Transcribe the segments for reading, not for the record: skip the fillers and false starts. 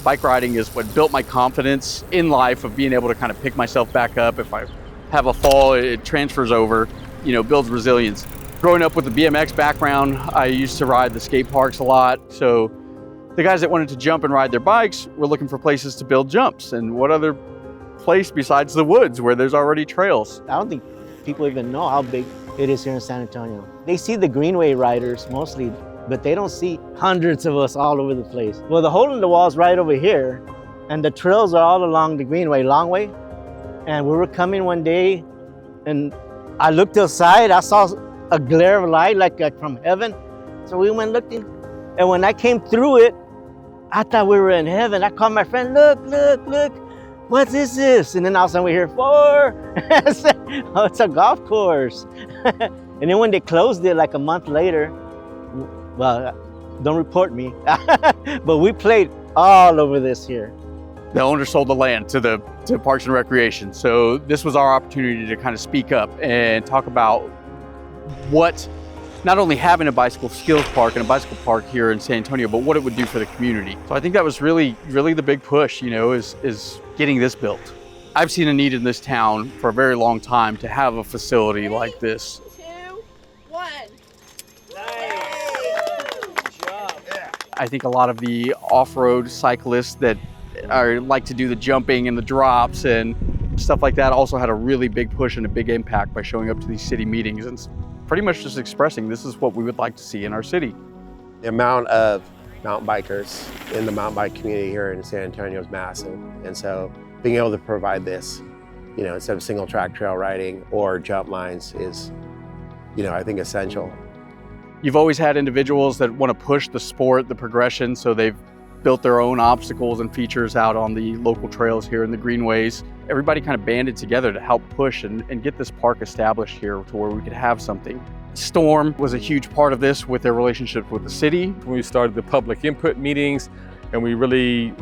Bike riding is what built my confidence in life of being able to kind of pick myself back up. If I have a fall, it transfers over, builds resilience. Growing up with the BMX background, I used to ride the skate parks a lot. So the guys that wanted to jump and ride their bikes were looking for places to build jumps. And what other place besides the woods where there's already trails? I don't think people even know how big it is here in San Antonio. They see the Greenway riders mostly, but they don't see hundreds of us all over the place. Well, the hole in the wall is right over here, and the trails are all along the Greenway, long way. And we were coming one day, and I looked outside, I saw a glare of light like from heaven. So we went looking, and when I came through it, I thought we were in heaven. I called my friend, look, what is this? And then all of a sudden we hear 4. I said, oh, it's a golf course. And then when they closed it like a month later, well, don't report me, but we played all over this here. The owner sold the land to Parks and Recreation. So this was our opportunity to kind of speak up and talk about what, not only having a bicycle skills park and a bicycle park here in San Antonio, but what it would do for the community. So I think that was really the big push, is getting this built. I've seen a need in this town for a very long time to have a facility like this. 2, 1. I think a lot of the off-road cyclists that like to do the jumping and the drops and stuff like that also had a really big push and a big impact by showing up to these city meetings and pretty much just expressing this is what we would like to see in our city. The amount of mountain bikers in the mountain bike community here in San Antonio is massive. And so being able to provide this, instead of single track trail riding or jump lines is, I think essential. You've always had individuals that want to push the sport, the progression, so they've built their own obstacles and features out on the local trails here in the greenways. Everybody kind of banded together to help push and get this park established here to where we could have something. Storm was a huge part of this with their relationship with the city. We started the public input meetings, and we really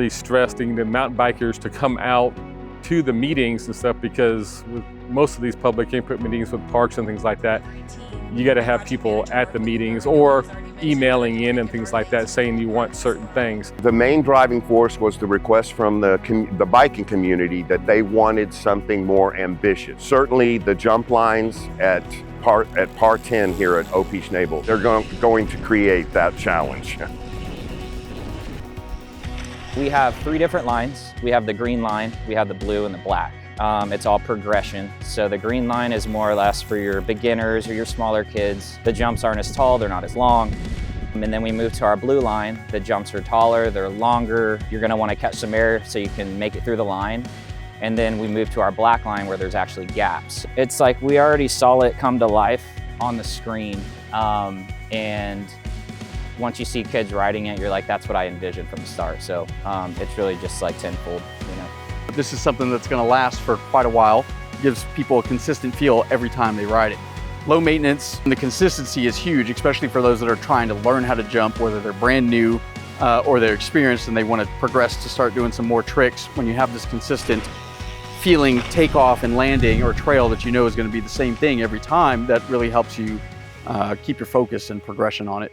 stressing the mountain bikers to come out to the meetings and stuff, because with most of these public input meetings with parks and things like that, you got to have people at the meetings or emailing in and things like that saying you want certain things. The main driving force was the request from the biking community that they wanted something more ambitious. Certainly the jump lines at Par 10 here at OP Schnabel, they're going to create that challenge. We have 3 different lines. We have the green line, we have the blue, and the black. It's all progression. So the green line is more or less for your beginners or your smaller kids. The jumps aren't as tall, they're not as long. And then we move to our blue line. The jumps are taller, they're longer. You're gonna wanna catch some air so you can make it through the line. And then we move to our black line where there's actually gaps. It's like we already saw it come to life on the screen. And once you see kids riding it, you're like, that's what I envisioned from the start. So it's really just like tenfold, This is something that's going to last for quite a while. It gives people a consistent feel every time they ride it. Low maintenance and the consistency is huge, especially for those that are trying to learn how to jump, whether they're brand new or they're experienced and they want to progress to start doing some more tricks. When you have this consistent feeling takeoff and landing or trail that is going to be the same thing every time, that really helps you keep your focus and progression on it.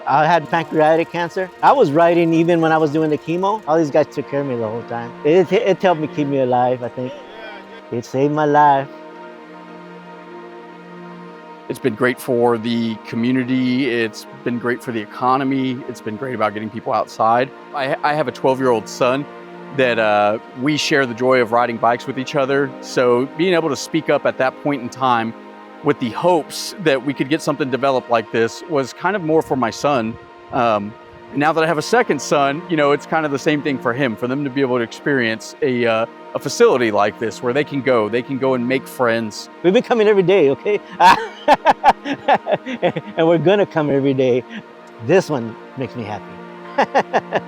I had pancreatic cancer. I was riding even when I was doing the chemo. All these guys took care of me the whole time. It helped me keep me alive, I think. It saved my life. It's been great for the community. It's been great for the economy. It's been great about getting people outside. I have a 12-year-old son that we share the joy of riding bikes with each other. So being able to speak up at that point in time with the hopes that we could get something developed like this was kind of more for my son. Now that I have a second son, it's kind of the same thing for him, for them to be able to experience a facility like this where they can go and make friends. We've been coming every day, okay? And we're gonna come every day. This one makes me happy.